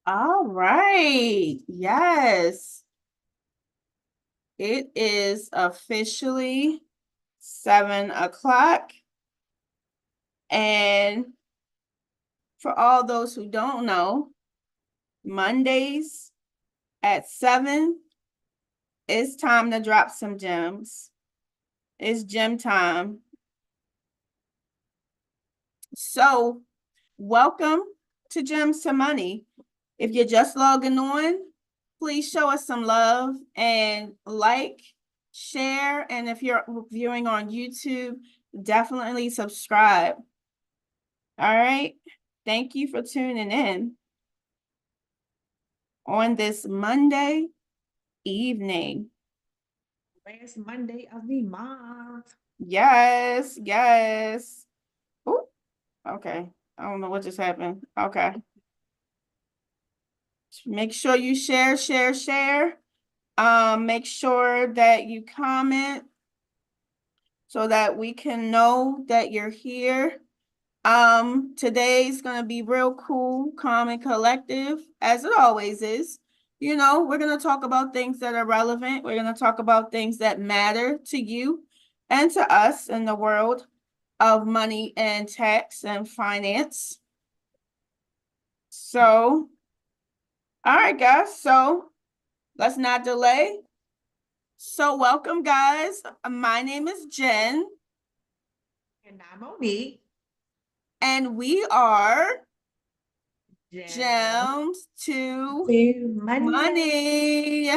All right. Yes. It is officially 7 o'clock. And for all those who don't know, Mondays at 7, it's time to drop some gems. It's gym time. So, welcome to Gems to Money. If you're just logging on, please show us some love and like, share, and if you're viewing on YouTube, definitely subscribe. All right. Thank you for tuning in on this Monday evening. Last Monday of the month. Yes, yes. Ooh, okay. I don't know what just happened. Okay. Make sure you share, share, share. Make sure that you comment so that we can know that you're here. Today's gonna be real cool, calm, and collective, as it always is. You know, we're gonna talk about things that are relevant. We're gonna talk about things that matter to you and to us in the world of money and tax and finance. So, all right, guys. So let's not delay. So, welcome, guys. My name is Jen, And I'm Monique. and we are Jam Gems to to money. Money.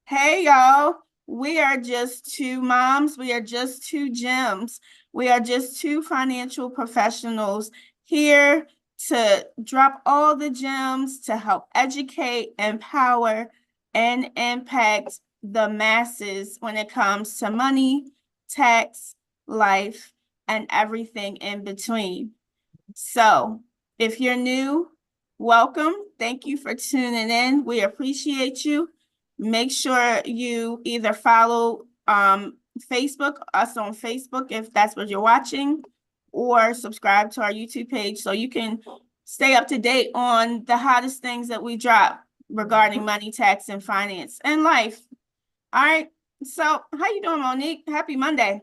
Hey, y'all. We are just two moms. We are just two gems. We are just two financial professionals here to drop all the gems to help educate, empower, and impact the masses when it comes to money, tax, life, and everything in between. So, if you're new, welcome. Thank you for tuning in. We appreciate you. Make sure you either follow Facebook, us on Facebook if that's what you're watching, or subscribe to our YouTube page so you can stay up to date on the hottest things that we drop regarding money, tax, and finance and life. All right. So, how you doing, Monique? Happy Monday.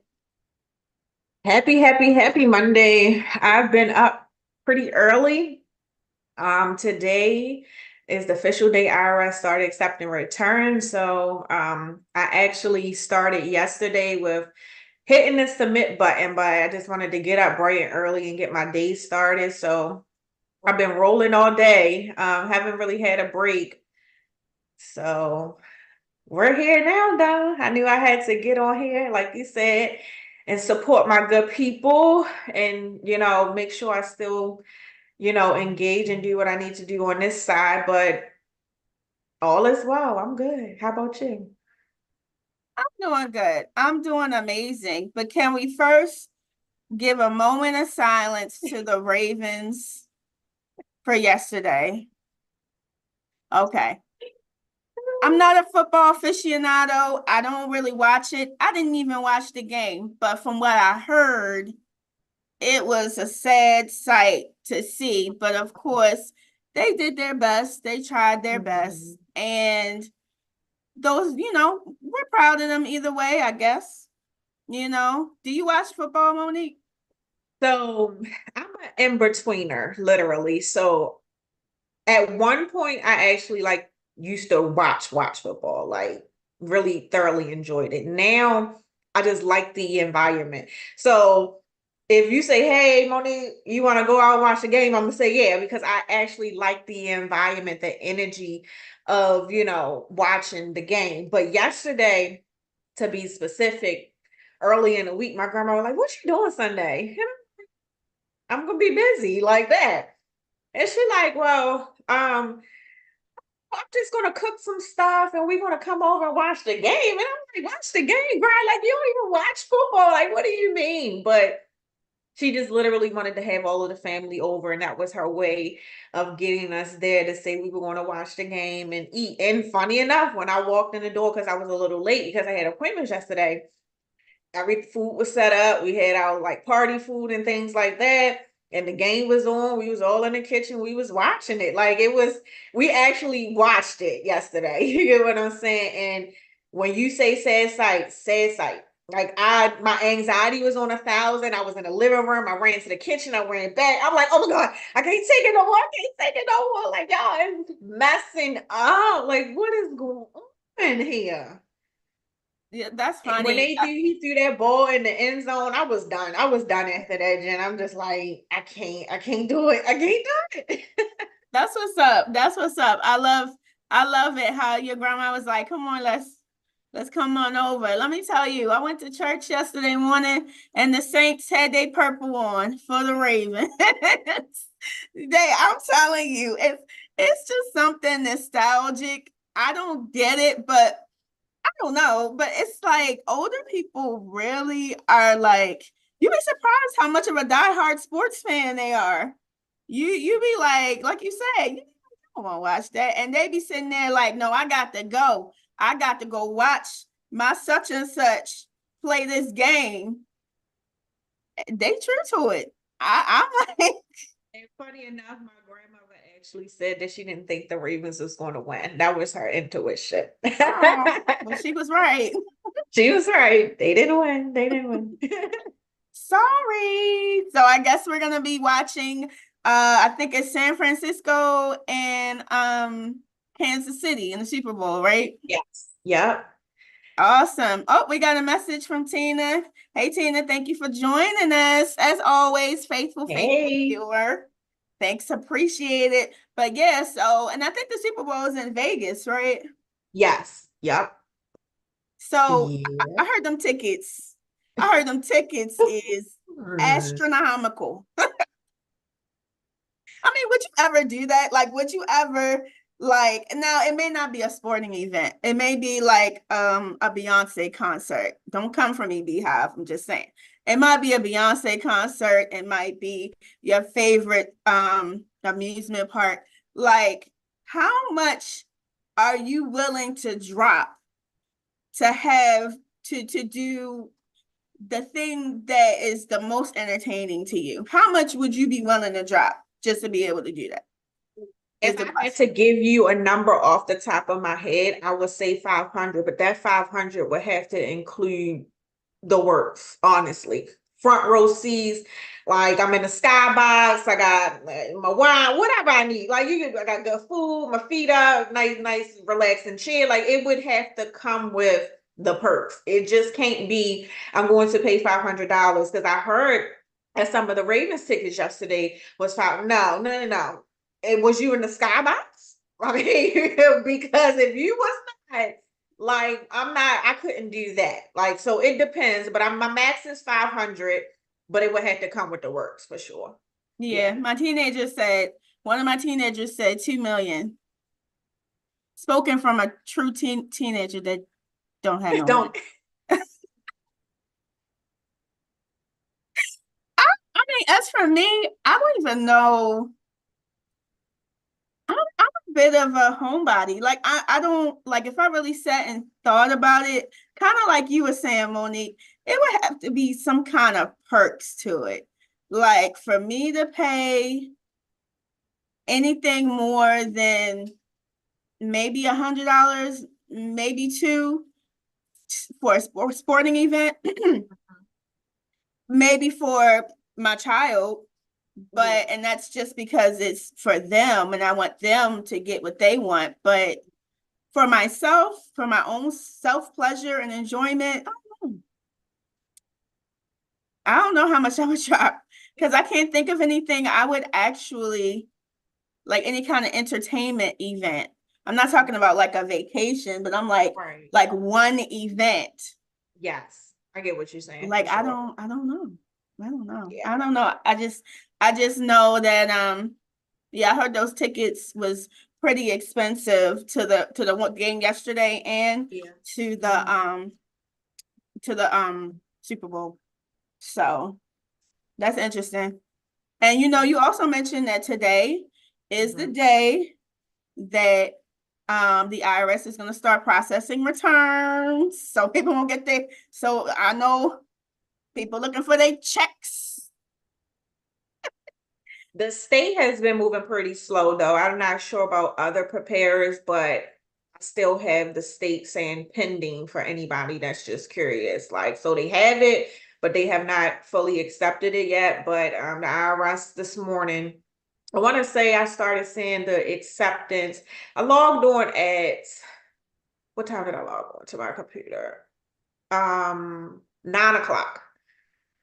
Happy Monday. I've been up pretty early. Today is the official day IRS started accepting returns. So I actually started yesterday with hitting the submit button, but I just wanted to get up bright and early and get my day started. So I've been rolling all day. Haven't really had a break. So we're here now, though. I knew I had to get on here, like you said, and support my good people and, make sure I still, engage and do what I need to do on this side. But all is well. I'm good. How about you? I'm doing good. I'm doing amazing. But can we first give a moment of silence to the Ravens for yesterday? Okay. I'm not a football aficionado. I don't really watch it. I didn't even watch the game, but from what I heard, it was a sad sight to see. But of course, they did their best. They tried their best. And those, we're proud of them either way, I guess. Do you watch football, Monique? So I'm an in-betweener, literally. So at one point, I actually like used to watch football, like really thoroughly enjoyed it. Now I just like the environment. So if you say, "Hey, Monique, you want to go out and watch the game?" I'm gonna say, "Yeah," because I actually like the environment, the energy of watching the game. But yesterday, to be specific, early in the week, my grandma was like, "What you doing Sunday?" I'm gonna be busy like that. And she like, well, I'm just gonna cook some stuff and we're gonna come over and watch the game. And I'm like, watch the game, girl. Like, you don't even watch football. Like, what do you mean? But she just literally wanted to have all of the family over, and that was her way of getting us there to say we were going to watch the game and eat. And funny enough, when I walked in the door, because I was a little late because I had appointments yesterday, every food was set up. We had our like party food and things like that. and the game was on. We was all in the kitchen. We was watching it. Like it was, we actually watched it yesterday. You get what I'm saying? And when you say sad sight, sad sight. Like my anxiety was on 1,000. I was in the living room. I ran to the kitchen. I ran back. I'm like, oh my God, I can't take it no more. I can't take it no more. Like y'all is messing up. Like what is going on here? Yeah, that's When funny. he threw that ball in the end zone, I was done. I was done after that, Jen. I'm just like, I can't do it. I can't do it. That's what's up. That's what's up. I love it how your grandma was like, come on, let's come on over. Let me tell you, I went to church yesterday morning and the Saints had their purple on for the Ravens. I'm telling you, it's just something nostalgic. I don't get it, but I don't know. But it's like older people really are like, you'd be surprised how much of a diehard sports fan they are. You be like you said, you don't want to watch that, and they be sitting there like, no, I got to go. I got to go watch my such and such play this game. They true to it. I'm like, And funny enough, my grandmother actually said that she didn't think the Ravens was going to win. That was her intuition. oh, well, she was right. She was right. They didn't win. They didn't win. Sorry. So I guess we're gonna be watching. I think it's San Francisco and Kansas City in the Super Bowl, right? Yes. Yep. Awesome. Oh, we got a message from Tina. Hey, Tina, thank you for joining us. As always, faithful Hey. viewer. Thanks, appreciate it. But yeah, so, and I think the Super Bowl is in Vegas, right? Yes. Yep. So I Yeah. heard them tickets. I heard them tickets is astronomical. I mean, would you ever do that? Like, would you ever like now it may not be a sporting event. It may be like a Beyonce concert. Don't come for me, Beehive. I'm just saying. It might be a Beyonce concert. It might be your favorite amusement park. Like, how much are you willing to drop to have to do the thing that is the most entertaining to you? How much would you be willing to drop just to be able to do that? Is If the I had to question. give you a number off the top of my head, I would say 500, but that 500 would have to include the works, honestly. Front row seats, like I'm in the skybox, I got my wine, whatever I need. Like I got good food, my feet up, nice, relaxing chair. Like it would have to come with the perks. It just can't be, I'm going to pay $500 because I heard that some of the Ravens tickets yesterday was five. No, no, no, no. It was you in the skybox. I mean, because if you was not, like I couldn't do that. Like, so it depends, but my max is 500, but it would have to come with the works for sure. Yeah, Yeah. one of my teenagers said 2 million. Spoken from a true teenager that don't have no money. Don't. I mean, as for me, I don't even know. I'm a bit of a homebody. Like I don't like if I really sat and thought about it, kind of like you were saying, Monique, it would have to be some kind of perks to it. Like for me to pay anything more than maybe $100, maybe two for a sporting event, maybe for my child, Yeah. and that's just because it's for them and I want them to get what they want. But for myself, for my own self pleasure and enjoyment, I don't know how much I would drop because I can't think of anything I would actually like any kind of entertainment event. I'm not talking about like a vacation, but I'm Right. like one event. Yes. I get what you're saying for Like sure. I don't know. I don't know. Yeah. I don't know. I just know that yeah, I heard those tickets was pretty expensive to the one game yesterday and Yeah. to Mhm. the Super Bowl. So that's interesting. And you know, you also mentioned that today is the Mhm. day that the IRS is going to start processing returns. So people won't get their, so I know people looking for their checks. The state has been moving pretty slow though. I'm not sure about other preparers, but I still have the state saying pending for anybody that's just curious. Like, so they have it, but they have not fully accepted it yet. But the IRS this morning, I want to say I started seeing the acceptance. I logged on at what time did I log on to my computer? 9 o'clock.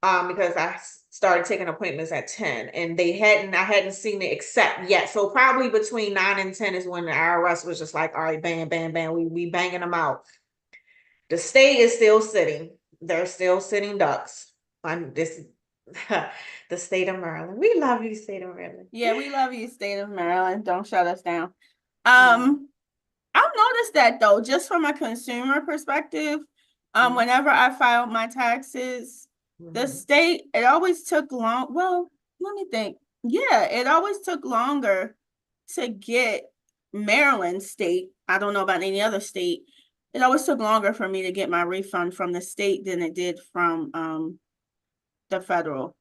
Because started taking appointments at 10 and I hadn't seen it accept yet. So probably between 9 and 10 is when the IRS was just like, all right, bam, bam, bam, we banging them out. The state is still sitting. They're still sitting ducks on this the state of Maryland. We love you, state of Maryland. Yeah, we love you, state of Maryland. Don't shut us down. No. I've noticed that though, just from a consumer perspective, Mhm. whenever I filed my taxes, the Mhm. state, it always took long. Well, let me think. Yeah, it always took longer to get Maryland state. I don't know about any other state. It always took longer for me to get my refund from the state than it did from the federal.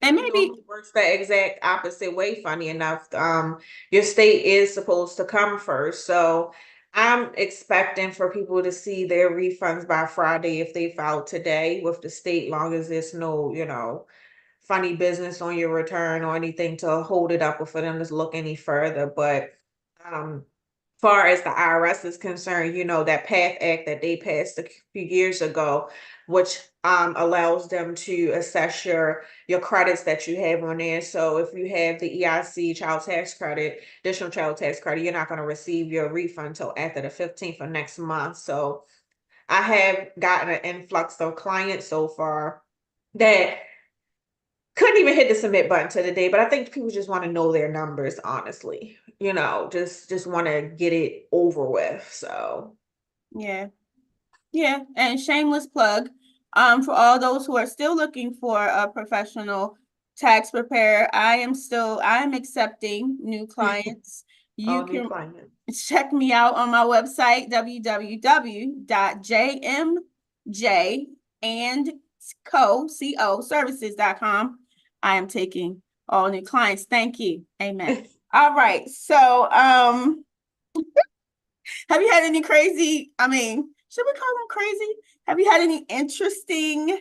And It maybe, normally works the exact opposite way, funny enough. Your state is supposed to come first. So I'm expecting for people to see their refunds by Friday if they filed today with the state, long as there's no, funny business on your return or anything to hold it up or for them to look any further. But um far as the IRS is concerned, that PATH Act that they passed a few years ago, which allows them to assess your credits that you have on there. So if you have the EIC child tax credit, additional child tax credit, you're not going to receive your refund until after the 15th of next month. So I have gotten an influx of clients so far that couldn't even hit the submit button to the day, but I think people just want to know their numbers, honestly. Just want to get it over with. So yeah. Yeah, and shameless plug, for all those who are still looking for a professional tax preparer, I am accepting new clients. You all new can clients. check me out on my website, www.jmjandcoservices.com. I am taking all new clients. Thank you. Amen. All right. So, have you had any crazy, I mean, should we call them crazy? Have you had any interesting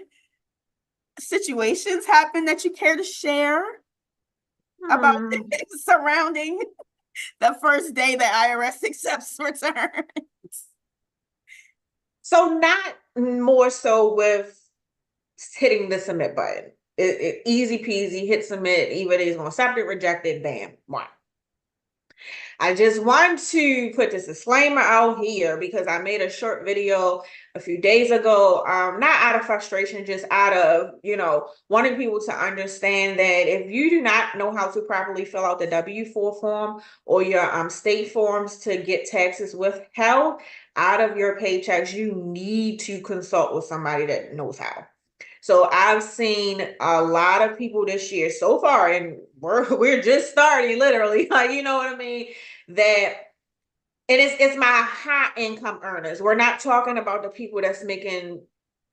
situations happen that you care to share about Hmm. surrounding the first day the IRS accepts return? So not more so with hitting the submit button. It easy peasy, hit submit, either it's gonna accept it, reject it, bam, one. I just want to put this disclaimer out here because I made a short video a few days ago, not out of frustration, just out of, wanting people to understand that if you do not know how to properly fill out the W-4 form or your state forms to get taxes withheld out of your paychecks, you need to consult with somebody that knows how. So I've seen a lot of people this year so far, and we're just starting literally, like you know what I mean? That and it's my high income earners. We're not talking about the people that's making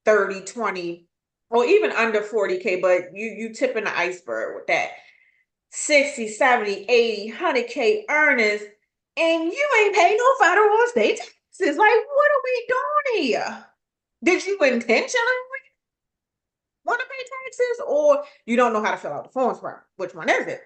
30, 20, or even under 40K, but you tipping the iceberg with that 60, 70, 80, 100K earners, and you ain't paying no federal or state taxes. Like, what are we doing here? Did you intentionally want to pay taxes or you don't know how to fill out the forms for which one is it?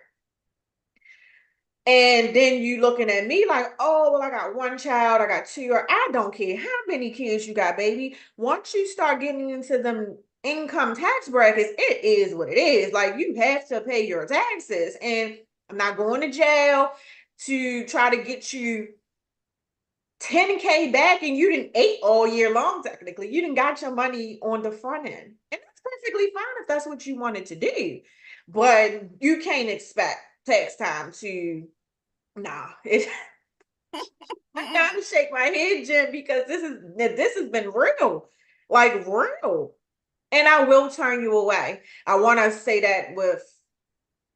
And then you looking at me like, oh, well, I got one child, I got two, or I don't care how many kids you got, baby. Once you start getting into them income tax brackets, it is what it is. Like you have to pay your taxes. And I'm not going to jail to try to get you 10K back and you didn't ate all year long, technically. You didn't got your money on the front end. And that's perfectly fine if that's what you wanted to do. But you can't expect tax time to nah. I gotta shake my head, Jim, because this has been real. Like real. And I will turn you away. I wanna say that with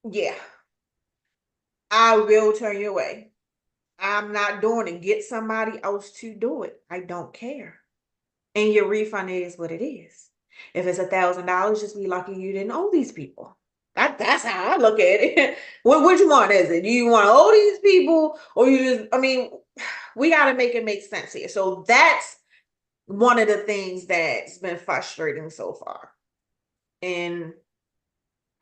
yeah, I will turn you away. I'm not doing it. Get somebody else to do it. I don't care. And your refund is what it is. If it's $1,000, just be lucky you didn't owe these people. That's how I look at it. Which one is it? Do you want to owe these people, or you just? I mean, we got to make it make sense here. So that's one of the things that's been frustrating so far, and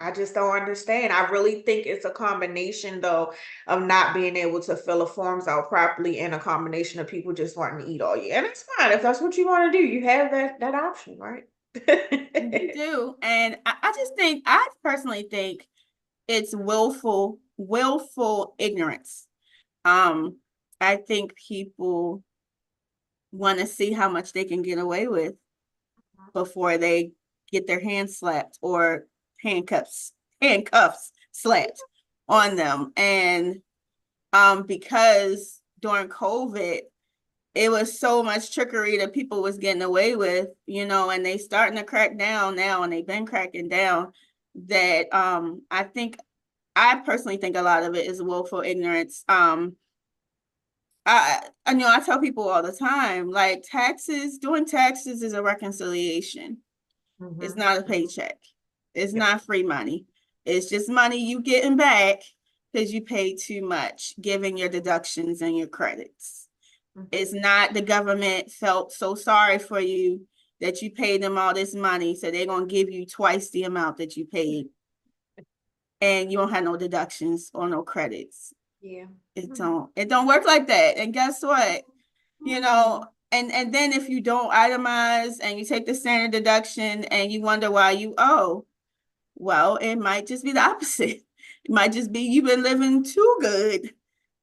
I just don't understand. I really think it's a combination, though, of not being able to fill the forms out properly, and a combination of people just wanting to eat all year. And it's fine if that's what you want to do. You have that option, right? You do. And I just think, I personally think it's willful ignorance. Um, I think people want to see how much they can get away with before they get their hands slapped or handcuffs slapped on them. And because during COVID, it was so much trickery that people was getting away with, and they starting to crack down now, and they've been cracking down, that I personally think a lot of it is willful ignorance. I tell people all the time, like, doing taxes is a reconciliation. It's Hmm. not a paycheck. It's not free money. It's just money you getting back because you paid too much, giving your deductions and your credits. It's Hmm. not the government felt so sorry for you that you paid them all this money, so they're gonna give you twice the amount that you paid, and you don't have no deductions or no credits. Yeah. It Mhm. don't work like that. And guess what? You know, Mhm. and then if you don't itemize and you take the standard deduction and you wonder why you owe, well, it might just be the opposite. It might just be you've been living too good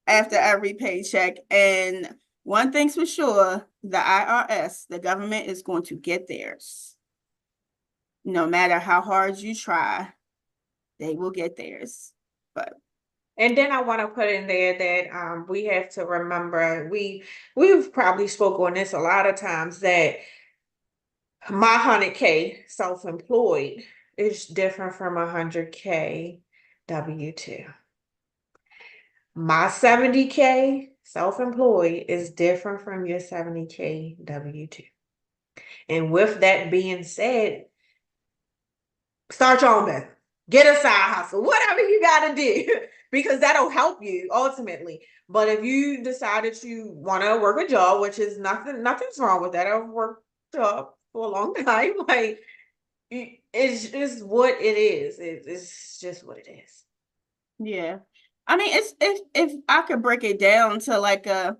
after every paycheck. And one thing's for sure, the IRS, the government, is going to get theirs. No matter how hard you try, they will get theirs. But And then I want to put in there that we have to remember we've probably spoke on this a lot of times that my 100K self-employed is different from 100K W-2. My 70K self-employed is different from your 70K W-2. And with that being said, start your own business. Get a side hustle, whatever you got to do, because that'll help you ultimately. But if you decided you want to work a job, which is nothing's wrong with that. I've worked a job for a long time. Like, it's just what it is. It's just what it is. yeah, I mean, it's if I could break it down to like a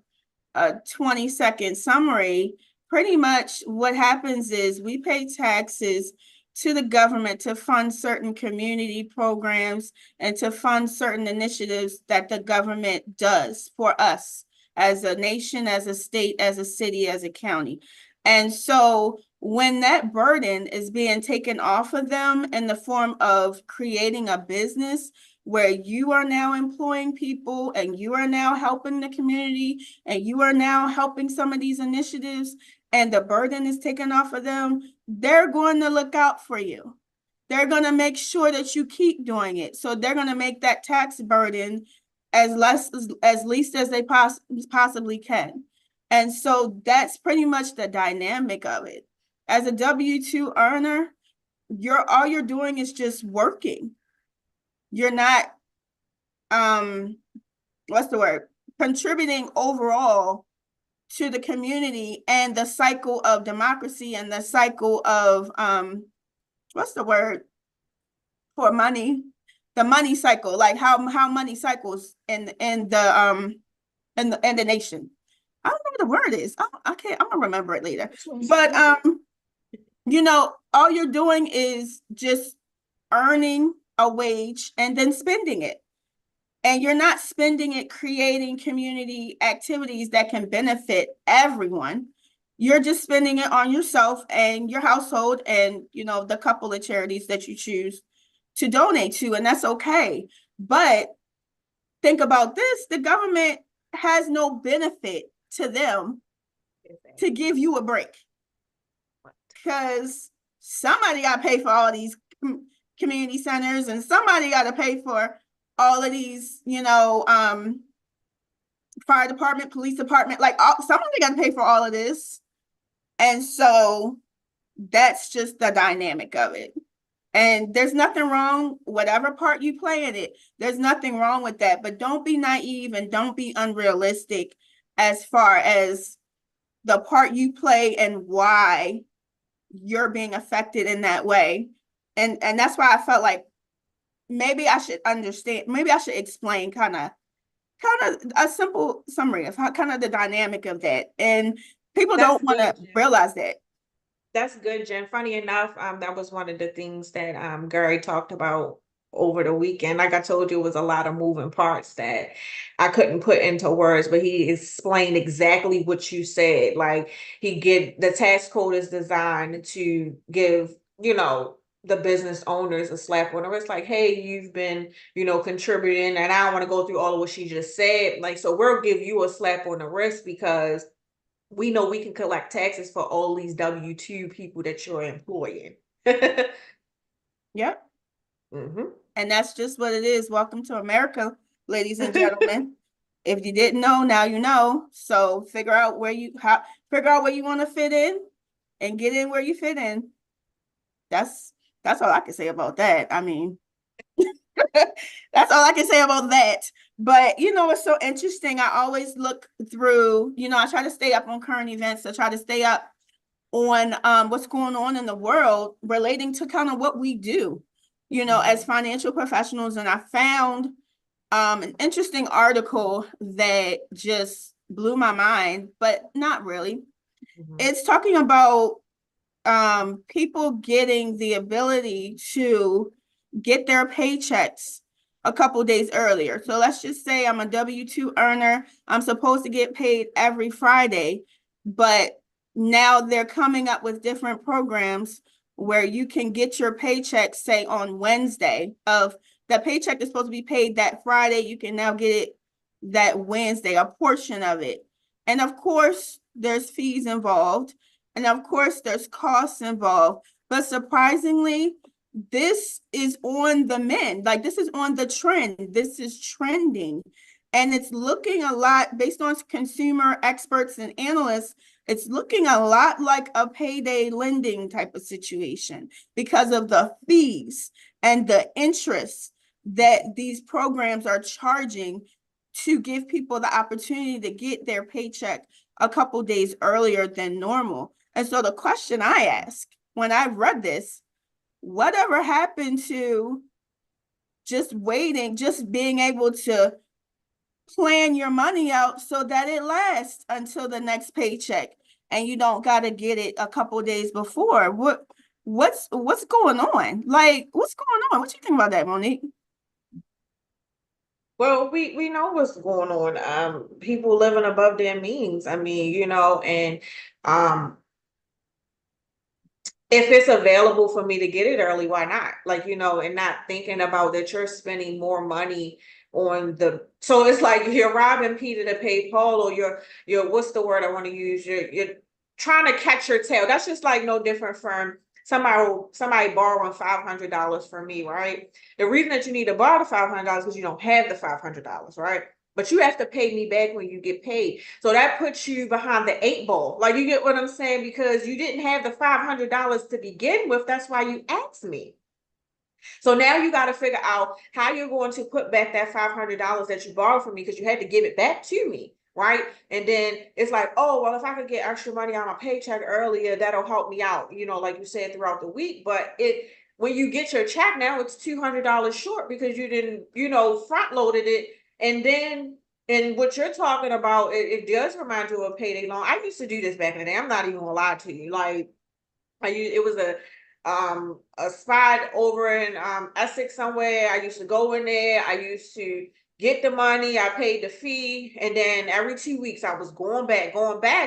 20-second summary, pretty much what happens is we pay taxes to the government to fund certain community programs and to fund certain initiatives that the government does for us as a nation, as a state, as a city, as a county. And so when that burden is being taken off of them in the form of creating a business where you are now employing people and you are now helping the community and you are now helping some of these initiatives, and the burden is taken off of them, they're going to look out for you. They're going to make sure that you keep doing it. So they're going to make that tax burden as least as they possibly can. And so that's pretty much the dynamic of it. As a W-2 earner, all you're doing is just working. You're not um what's the word? Contributing overall to the community and the cycle of democracy and the cycle of what's the word for money? The money cycle, like how money cycles in the nation. I don't know what the word is. I can't. I'm gonna remember it later. But all you're doing is just earning a wage and then spending it. And you're not spending it creating community activities that can benefit everyone. You're just spending it on yourself and your household and, the couple of charities that you choose to donate to, and that's okay. But think about this, the government has no benefit to them to give you a break because somebody got to pay for all these community centers and somebody got to pay for all of these, fire department, police department, like somebody got to pay for all of this. And so that's just the dynamic of it. And there's nothing wrong, whatever part you play in it, there's nothing wrong with that. But don't be naive and don't be unrealistic as far as the part you play and why you're being affected in that way. And that's why I felt like maybe I should understand, maybe I should explain kind of a simple summary of how kind of the dynamic of that. And people That's don't want to good, Jen. realize that. That's good, Jen. Funny enough, that was one of the things that Gary talked about over the weekend. Like I told you, it was a lot of moving parts that I couldn't put into words, but he explained exactly what you said. Like he give the tax code is designed to give, the business owners a slap on the wrist, like, hey, you've been, contributing, and I don't want to go through all of what she just said. Like, so we'll give you a slap on the wrist because we know we can collect taxes for all these W-2 people that you're employing. Yep. Hmm. And that's just what it is. Welcome to America, ladies and gentlemen. If you didn't know, now you know. So figure out where you want to fit in and get in where you fit in. That's that's all I can say about that. I mean, that's all I can say about that. But it's so interesting. I always look through, I try to stay up on current events. I try to stay up on what's going on in the world relating to kind of what we do, as Hmm. financial professionals. And I found an interesting article that just blew my mind, but not really. Hmm. It's talking about people getting the ability to get their paychecks a couple days earlier. So let's just say I'm a W-2 earner. I'm supposed to get paid every Friday, but now they're coming up with different programs where you can get your paycheck, say on Wednesday, of the paycheck is supposed to be paid that Friday. You can now get it that Wednesday, a portion of it. And of course, there's fees involved. And of course, there's costs involved. But surprisingly, this is on the mend. Like this is on the trend. This is trending. And it's looking a lot based on consumer experts and analysts. It's looking a lot like a payday lending type of situation because of the fees and the interest that these programs are charging to give people the opportunity to get their paycheck a couple days earlier than normal. And so the question I ask when I read this, whatever happened to just waiting, just being able to plan your money out so that it lasts until the next paycheck and you don't got to get it a couple days before? What's going on? Like, what's going on? What you think about that, Monique? Well, we know what's going on. People living above their means. I mean, and um, if it's available for me to get it early, why not? Like, and not thinking about that you're spending more money on so it's like you're robbing Peter to pay Paul, or you're what's the word I want to use? You're trying to catch your tail. That's just like no different from somebody borrowing $500 from me, right? The reason that you need to borrow the $500 because you don't have the $500, right? But you have to pay me back when you get paid. So that puts you behind the eight ball. Like, you get what I'm saying? Because you didn't have the $500 to begin with. That's why you asked me. So now you got to figure out how you're going to put back that $500 that you borrowed from me because you had to give it back to me. Right. And then it's like, oh, well, if I could get extra money on my paycheck earlier, that'll help me out, like you said, throughout the week. But when you get your check now, it's $200 short because you didn't, front loaded it. And what you're talking about, it does remind you of a payday loan. I used to do this back in the day. I'm not even gonna lie to you. Like, it was a spot over in Essex somewhere. I used to go in there. I used to get the money. I paid the fee, and then every 2 weeks I was going back.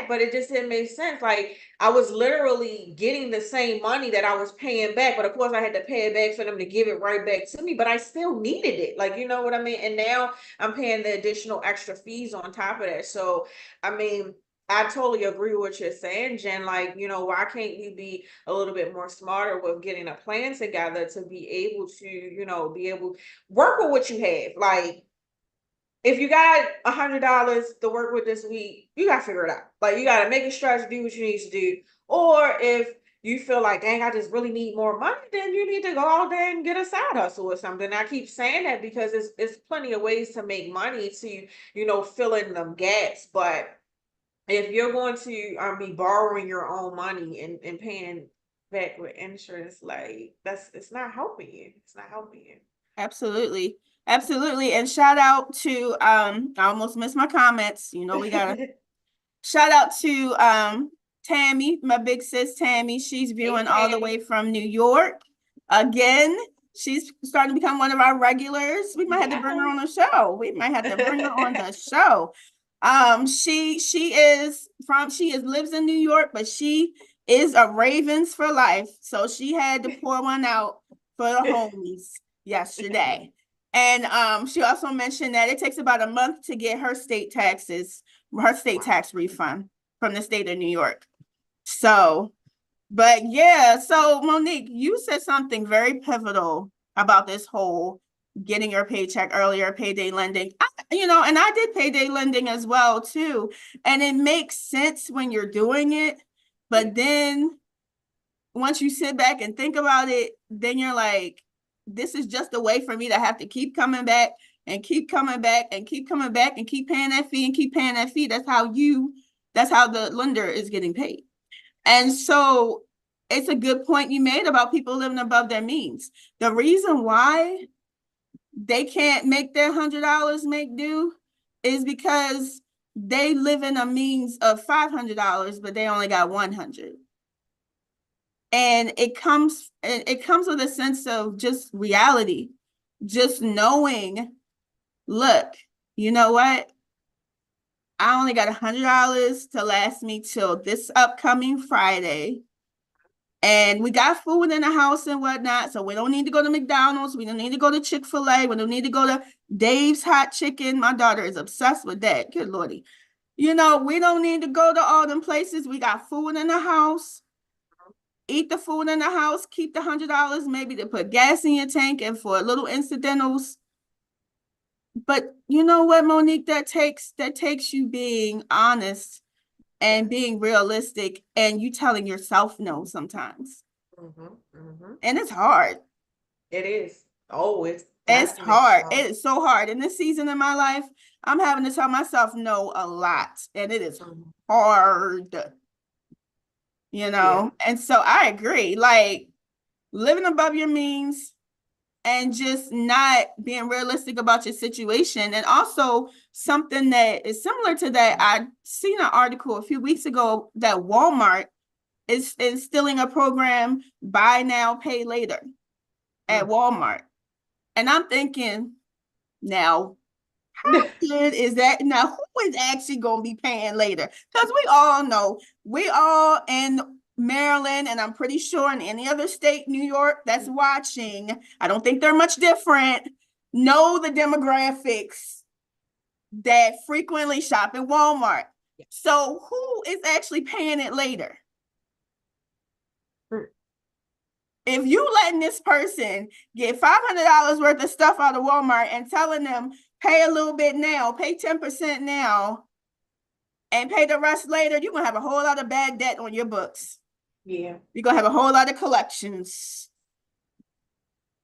But it just didn't make sense. Like, I was literally getting the same money that I was paying back, but of course I had to pay it back for them to give it right back to me. But I still needed it. Like, you know what I mean? And now I'm paying the additional extra fees on top of that. So I mean, I totally agree with what you're saying, Jen. Like, why can't we be a little bit more smarter with getting a plan together to be able to, be able to work with what you have? Like, if you got $100 to work with this week, you gotta figure it out. Like, you gotta make a stretch, do what you need to do. Or if you feel like, dang, I just really need more money, then you need to go out there and get a side hustle or something. I keep saying that because it's plenty of ways to make money to, fill in them gaps. But if you're going to be borrowing your own money and paying back with interest, like it's not helping you. It's not helping you. Absolutely. Absolutely. And shout out to I almost missed my comments. You know, we gotta shout out to Tammy, my big sis Tammy. She's Hey, viewing all the way Tammy. from New York. Again, she's starting to become one of our regulars. We might have to bring her Yes. on the show. We might have to bring her on the show. She is lives in New York, but she is a Ravens for life. So she had to pour one out for the homies yesterday. And she also mentioned that it takes about a month to get her state tax refund from the state of New York. So, but yeah, so Monique, you said something very pivotal about this whole getting your paycheck earlier, payday lending. And I did payday lending as well too. And it makes sense when you're doing it, Yeah. but then once you sit back and think about it, then you're like, this is just a way for me to have to keep coming back and keep coming back and keep coming back and keep paying that fee and keep paying that fee. That's how the lender is getting paid. And so it's a good point you made about people living above their means. The reason why they can't make their $100 make do is because they live in a means of $500, but they only got 100. And it comes with a sense of just reality, just knowing, look, you know what, I only got $100 to last me till this upcoming Friday, and we got food in the house and whatnot, so we don't need to go to McDonald's, we don't need to go to Chick-fil-A, we don't need to go to Dave's Hot Chicken. My daughter is obsessed with that. Good lordy. We don't need to go to all them places. We got food in the house. Eat the food in the house, keep the $100 maybe to put gas in your tank and for little incidentals. But you know what, Monique, that takes you being honest Yeah. and being realistic, and you telling yourself no sometimes. Mm-hmm. Mm-hmm. And it's hard. It is. Oh, it's It's definitely hard. hard. It is so hard. In this season of my life, I'm having to tell myself no a lot. And it is Mhm. hard, Yeah. And so I agree. Like living above your means and just not being realistic about your situation. And also something that is similar to that, I seen an article a few weeks ago that Walmart is instilling a program, buy now, pay later at Mm. Walmart. And I'm thinking, now, good is that? Now, who is actually going to be paying later? Because we all know, we all in Maryland, and I'm pretty sure in any other state, New York, that's watching, I don't think they're much different, know the demographics that frequently shop at Walmart. Yeah. So, who is actually paying it later? Mm. If you letting this person get $500 worth of stuff out of Walmart and telling them pay a little bit now, pay 10% now, and pay the rest later, you're gonna have a whole lot of bad debt on your books. Yeah. You're gonna have a whole lot of collections.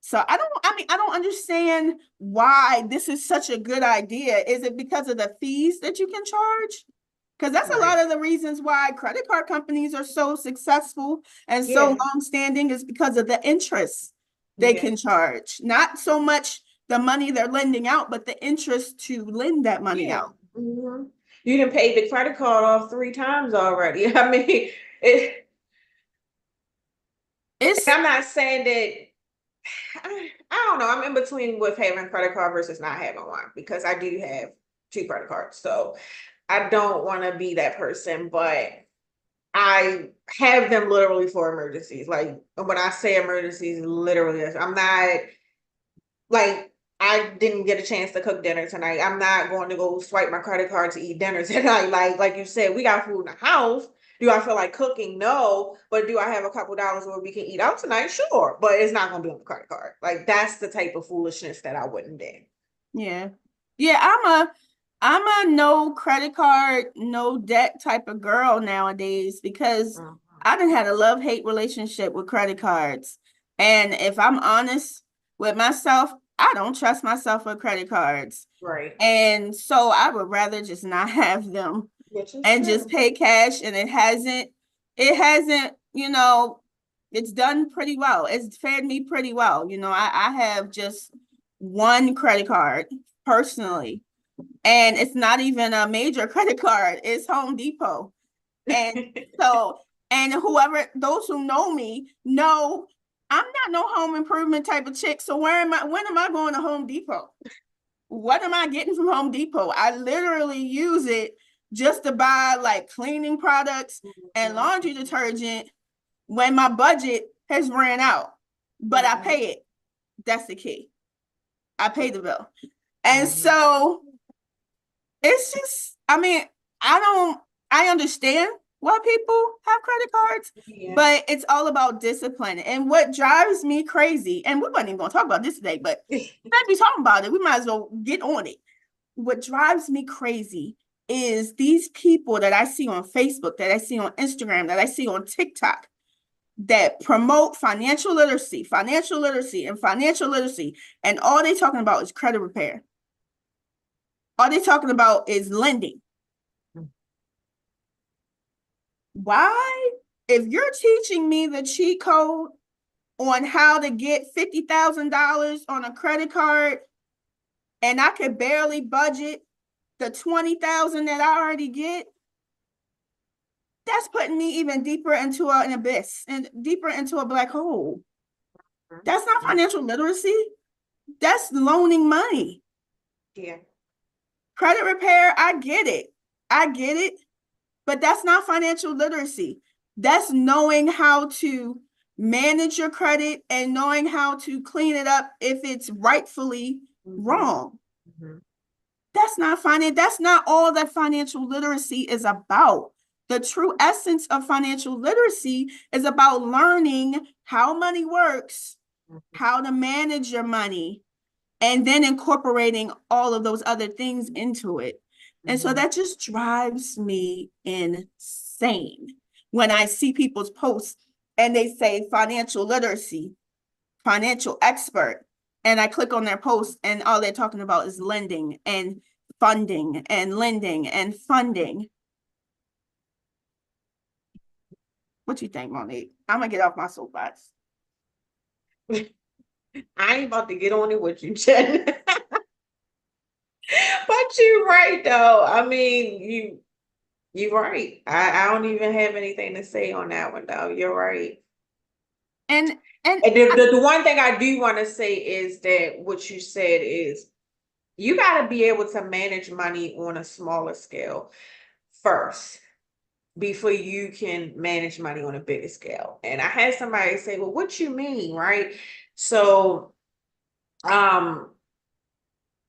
So I don't understand why this is such a good idea. Is it because of the fees that you can charge? Because that's a Right. lot of the reasons why credit card companies are so successful and so Yeah. long-standing, is because of the interest they Yeah. can charge. Not so much the money they're lending out, but the interest to lend that money Yeah. out. Hmm. You didn't pay the credit card off 3 times already. I mean, It's I'm not saying that I don't know. I'm in between with having a credit card versus not having one because I do have 2 credit cards. So I don't want to be that person, but I have them literally for emergencies. Like when I say emergencies, literally, I'm not like I didn't get a chance to cook dinner tonight. I'm not going to go swipe my credit card to eat dinner tonight. Like you said, we got food in the house. Do I feel like cooking? No. But do I have a couple dollars where we can eat out tonight? Sure. But it's not gonna be on the credit card. Like that's the type of foolishness that I wouldn't do. Yeah. Yeah, I'm a no credit card, no debt type of girl nowadays, because Mhm. I done had a love-hate relationship with credit cards. And if I'm honest with myself, I don't trust myself with credit cards. Right. And so I would rather just not have them Which is and just true. pay cash. And it hasn't, it's done pretty well. It's fared me pretty well. I have just one credit card personally, and it's not even a major credit card. It's Home Depot. And so, and those who know me know I'm not no home improvement type of chick. So when am I going to Home Depot? What am I getting from Home Depot? I literally use it just to buy like cleaning products and Mhm. laundry detergent when my budget has ran out. But I Mhm. pay it. That's the key. I pay the bill. And Mhm. so it's just, I understand why people have credit cards, Yeah. but it's all about discipline. And what drives me crazy, and we weren't even going to talk about this today, but as we talking about it, we might as well get on it. What drives me crazy is these people that I see on Facebook, that I see on Instagram, that I see on TikTok that promote financial literacy, and all they talking about is credit repair. All they talking about is lending. Why? If you're teaching me the cheat code on how to get $50,000 on a credit card and I could barely budget the 20,000 that I already get, that's putting me even deeper into an abyss and deeper into a black hole. That's not Mhm. financial literacy. That's loaning money. Yeah. Credit repair, I get it. I get it. But that's not financial literacy. That's knowing how to manage your credit and knowing how to clean it up if it's rightfully Mhm. wrong. Mhm. That's not finance. That's not all that financial literacy is about. The true essence of financial literacy is about learning how money works, Mhm. how to manage your money, and then incorporating all of those other things into it. And so Mhm. that just drives me insane when I see people's posts and they say financial literacy, financial expert, and I click on their post and all they're talking about is lending and funding and lending and funding. What you think, Monique? I'm gonna get off my soapbox. I ain't about to get on it with you, Jen. But you're right though. I mean, you're right. I don't even have anything to say on that one though. You're right. And and And the one thing I do want to say is that what you said is you got to be able to manage money on a smaller scale first before you can manage money on a bigger scale. And I had somebody say, "Well, what you mean, right?" So, um,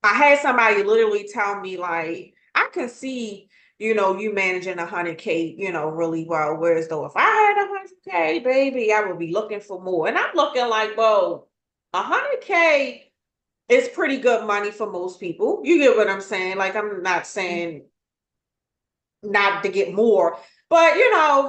I had somebody literally tell me like, I can see, you managing 100K, really well. Whereas though if I had 100K, baby, I would be looking for more. And I'm looking like, well, 100K is pretty good money for most people. You get what I'm saying? Like, I'm not saying not to get more, but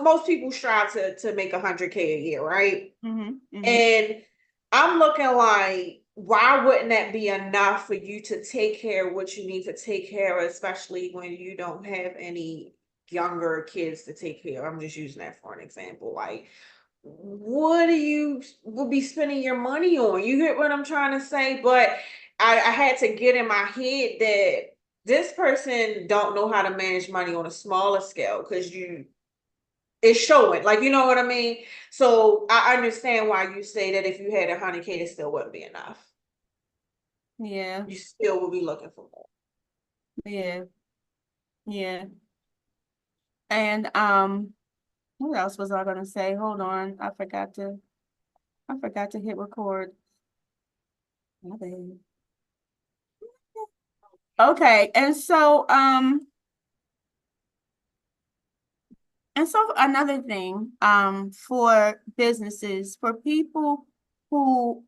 most people strive to make 100K a year, right? mm-hmm, mm-hmm. And I'm looking like, why wouldn't that be enough for you to take care of what you need to take care of, especially when you don't have any younger kids to take care of? I'm just using that for an example. Like, what do you will be spending your money on? You get what I'm trying to say? But I had to get in my head that this person don't know how to manage money on a smaller scale because it's showing, like, you know what I mean? So I understand why you say that if you had 100K, it still wouldn't be enough. Yeah, You still will be looking for more. yeah, yeah. And what else was I gonna say? Hold on, I forgot to hit record. My bad. Okay, and so another thing, for businesses, for people who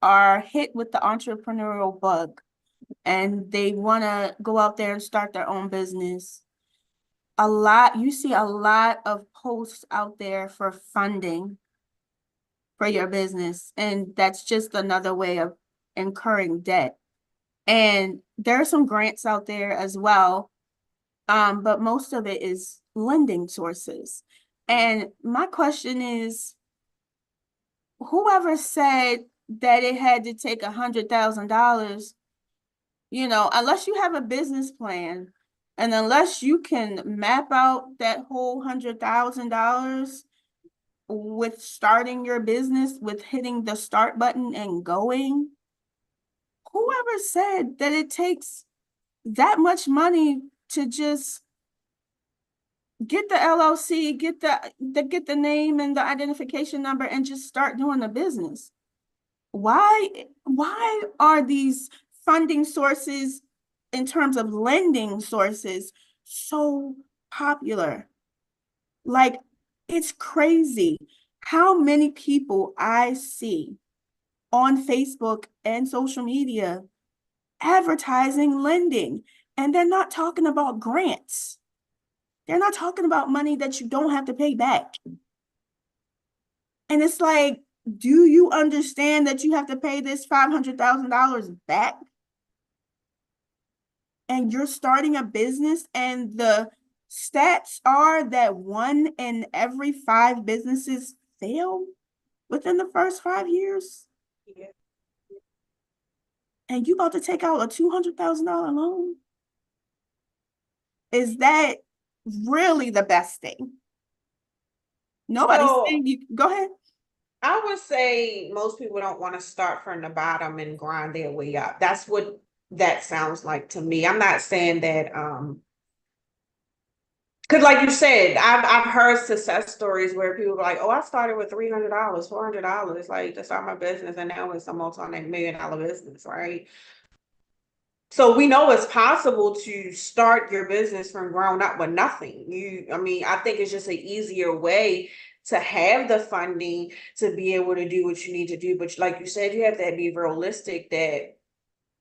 are hit with the entrepreneurial bug and they want to go out there and start their own business, you see a lot of posts out there for funding for your business. And that's just another way of incurring debt. And there are some grants out there as well. But most of it is lending sources. And my question is, whoever said that it had to take $100,000, unless you have a business plan and unless you can map out that whole $100,000 with starting your business, with hitting the start button and going, whoever said that it takes that much money to just get the LLC, get the name and the identification number and just start doing the business? Why are these funding sources in terms of lending sources so popular? Like, it's crazy how many people I see on Facebook and social media advertising lending, and they're not talking about grants. They're not talking about money that you don't have to pay back. And it's like, do you understand that you have to pay this $500,000 back? And you're starting a business, and the stats are that 1 in every 5 businesses fail within the first 5 years. Yeah. And you about to take out a $200,000 loan? Is that really the best thing? Nobody's So saying you go ahead. I would say most people don't want to start from the bottom and grind their way up. That's what that sounds like to me. I'm not saying that because like you said, I've heard success stories where people are like, oh, I started with $300, $400, like to start my business, and now it's a multi-million-dollar business, right? So we know it's possible to start your business from ground up with nothing. I mean, I think it's just an easier way to have the funding to be able to do what you need to do. But like you said, you have to be realistic that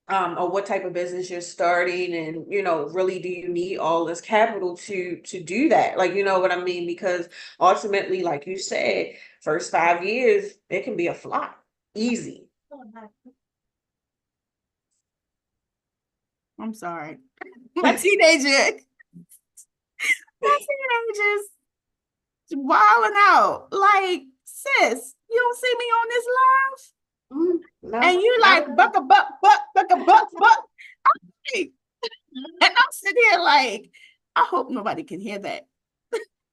or what type of business you're starting, and really, do you need all this capital to do that? Like, you know what I mean? Because ultimately, like you said, first 5 years, it can be a flop. Easy. I'm sorry. My teenager, my teenagers wilding out. Like, sis, you don't see me on this live? No, And you not like at all. buck a buck, buck, buck a buck, buck. Hey, and I'm sitting here like, I hope nobody can hear that.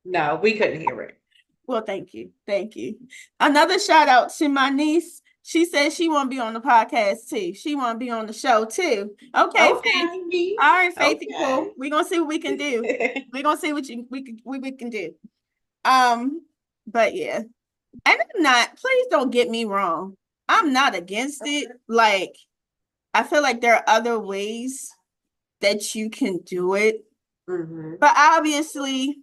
No, we couldn't hear it. Well, thank you. Thank you. Another shout out to my niece. She says she want to be on the podcast too. She want to be on the show too. Okay, Faith. Okay, All niece. right, Faith Okay. equal. We're gonna see what we can do. We're gonna see what we can do. But yeah. And I'm not, please don't get me wrong. I'm not against it. Like, I feel like there are other ways that you can do it. Hmm. But obviously,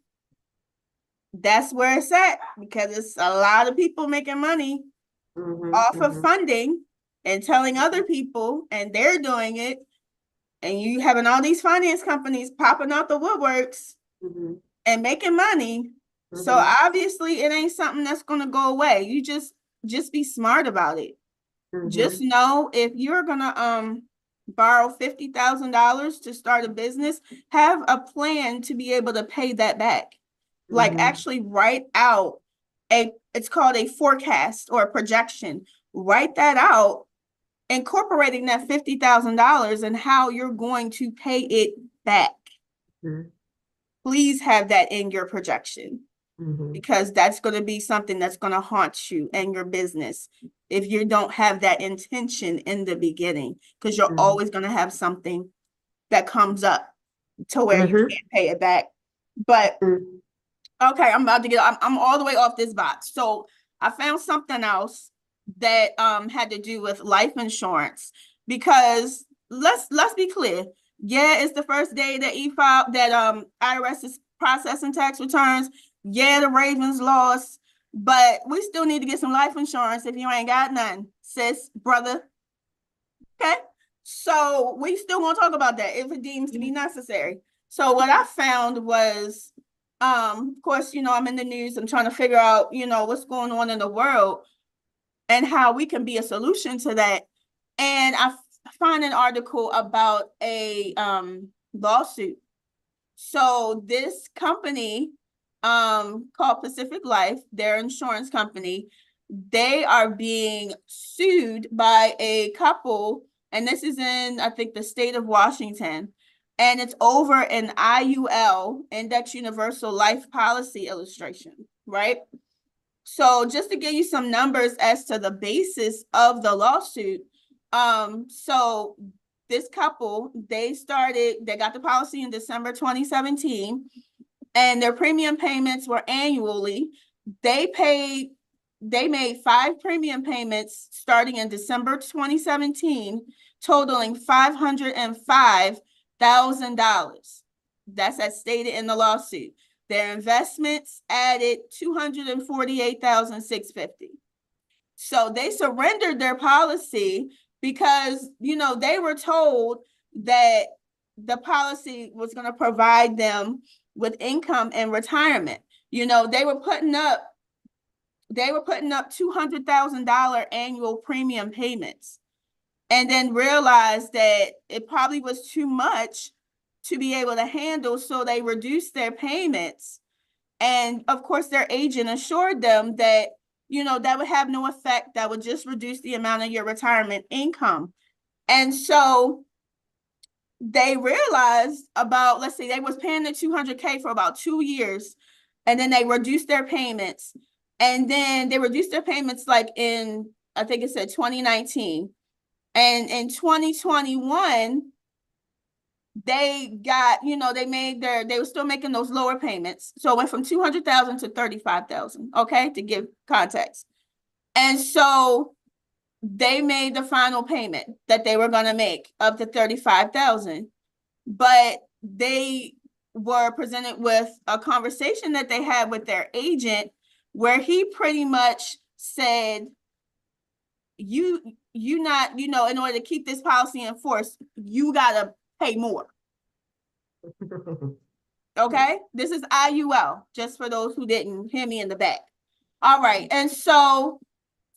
that's where it's at, because it's a lot of people making money Hmm. off of Hmm. funding and telling other people, and they're doing it. And you having all these finance companies popping out the woodworks Hmm. and making money. So Hmm. obviously it ain't something that's going to go away. You just be smart about it. Just Hmm. know, if you're gonna borrow $50,000 to start a business, have a plan to be able to pay that back. Like, Hmm. actually write out it's called a forecast or a projection. Write that out, incorporating that $50,000 and how you're going to pay it back. Please have that in your projection, Hmm. because that's going to be something that's going to haunt you and your business if you don't have that intention in the beginning, because you're Hmm. always going to have something that comes up to where you Hmm. can't pay it back. But okay, I'm all the way off this box. So I found something else that had to do with life insurance, because let's be clear. Yeah, it's the first day that e-file that IRS is processing tax returns. Yeah, the Ravens lost, but we still need to get some life insurance if you ain't got none, sis, brother. Okay. So we still want to talk about that if it deems to be necessary. So what I found was, of course, I'm in the news. I'm trying to figure out, what's going on in the world and how we can be a solution to that. And I find an article about a lawsuit. So this company, called Pacific Life, their insurance company, they are being sued by a couple, and this is in, I think, the state of Washington, and it's over an IUL, Index Universal Life Policy illustration, right? So just to give you some numbers as to the basis of the lawsuit, so this couple, they got the policy in December 2017, and their premium payments were annually. They paid, they made 5 premium payments starting in December 2017, totaling $505,000. That's as stated in the lawsuit. Their investments added $248,650. So they surrendered their policy because, they were told that the policy was going to provide them with income and retirement. They were putting up $200,000 annual premium payments, and then realized that it probably was too much to be able to handle. So they reduced their payments. And of course, their agent assured them that, that would have no effect. That would just reduce the amount of your retirement income. And so they realized about, let's say they was paying the 200K for about 2 years, and then they reduced their payments. And then they reduced their payments like in, I think it said 2019. And in 2021, they got, they were still making those lower payments. So it went from 200,000 to 35,000, okay, to give context. And so they made the final payment that they were going to make up to 35,000. But they were presented with a conversation that they had with their agent, where he pretty much said, you not, in order to keep this policy in force, you gotta pay more. Okay, this is IUL, just for those who didn't hear me in the back. All right, and so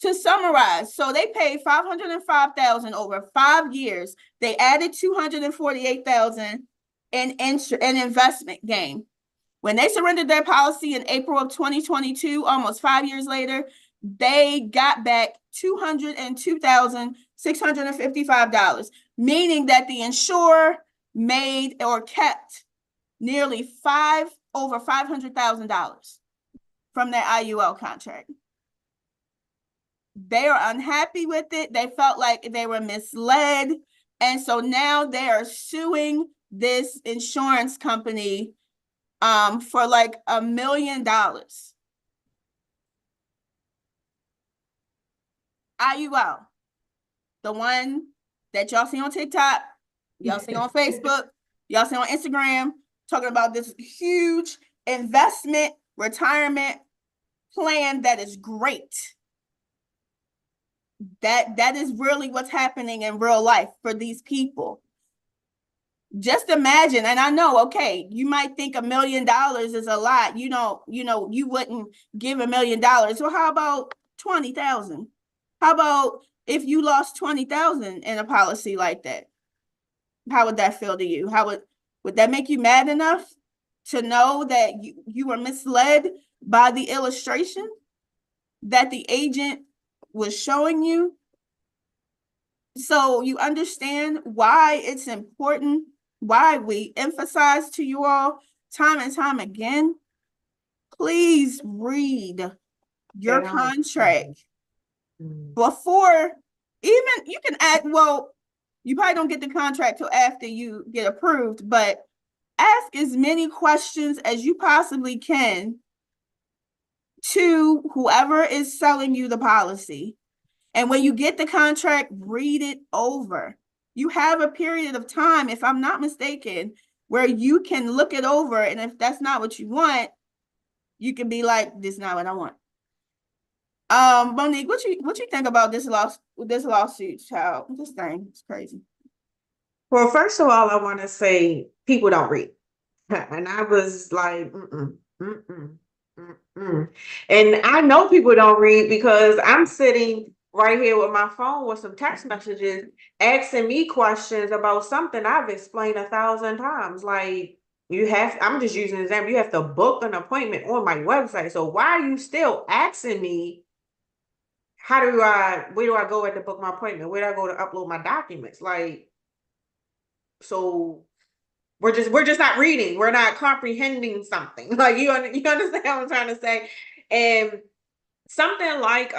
to summarize, so they paid $505,000 over 5 years. They added $248,000 in investment gain. When they surrendered their policy in April of 2022, almost 5 years later, they got back $202,655, meaning that the insurer made or kept nearly over $500,000 from their IUL contract. They are unhappy with it. They felt like they were misled. And so now they are suing this insurance company for like $1 million. IUL, the one that y'all see on TikTok, y'all see on Facebook, y'all see on Instagram, talking about this huge investment retirement plan that is great. That is really what's happening in real life for these people. Just imagine, and I know, okay, you might think $1 million is a lot. You wouldn't give $1 million. So how about 20,000? How about if you lost 20,000 in a policy like that? How would that feel to you? How would that make you mad enough to know that you were misled by the illustration that the agent was showing you? So you understand why it's important, why we emphasize to you all time and time again, please read your contract before, even you can add, well, you probably don't get the contract till after you get approved, but ask as many questions as you possibly can to whoever is selling you the policy. And when you get the contract, read it over. You have a period of time, if I'm not mistaken, where you can look it over. And if that's not what you want, you can be like, this is not what I want. Monique, what you think about this lawsuit, child? This thing is crazy. Well, first of all, I want to say people don't read. And I was like, mm-mm, mm-mm, mm-mm. And I know people don't read because I'm sitting right here with my phone with some text messages asking me questions about something I've explained 1,000 times. Like, I'm just using an example, you have to book an appointment on my website. So why are you still asking me, where do I go at to book my appointment? Where do I go to upload my documents? Like, so we're just not reading. We're not comprehending something. Like you understand what I'm trying to say? And something like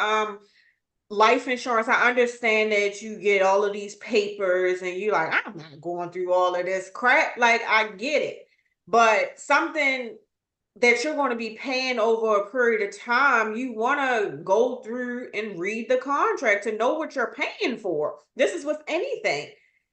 life insurance, I understand that you get all of these papers and you like, I'm not going through all of this crap. Like I get it. But something that you're going to be paying over a period of time, you want to go through and read the contract to know what you're paying for. This is with anything.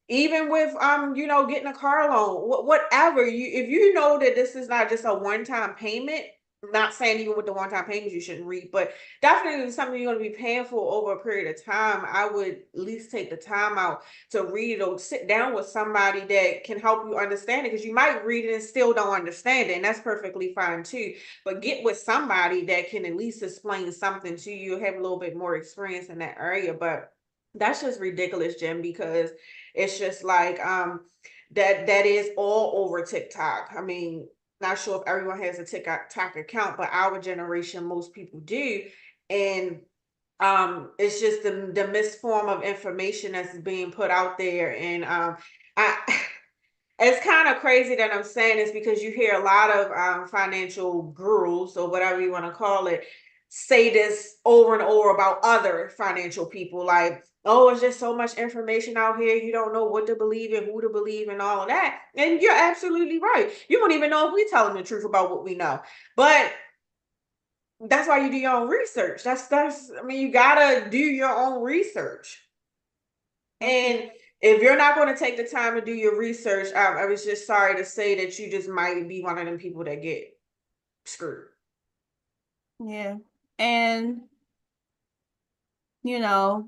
Even with getting a car loan, whatever, if you know that this is not just a one-time payment, I'm not saying even with the one-time payments you shouldn't read, but definitely something you're going to be paying for over a period of time, I would at least take the time out to read it or sit down with somebody that can help you understand it, because you might read it and still don't understand it, and that's perfectly fine too. But get with somebody that can at least explain something to you, have a little bit more experience in that area. But that's just ridiculous, Jim, because it's just like that is all over TikTok. I mean, not sure if everyone has a TikTok account, but our generation, most people do. And it's just the misform of information that's being put out there. And I it's kind of crazy that I'm saying this because you hear a lot of financial gurus or whatever you want to call it say this over and over about other financial people. Like, oh, it's just so much information out here. You don't know what to believe and who to believe and all of that. And you're absolutely right. You don't even know if we're telling the truth about what we know. But that's why you do your own research. I mean, you gotta do your own research. And Absolutely. if you're not going to take the time to do your research, I was just sorry to say that you just might be one of them people that get screwed. Yeah. And, you know,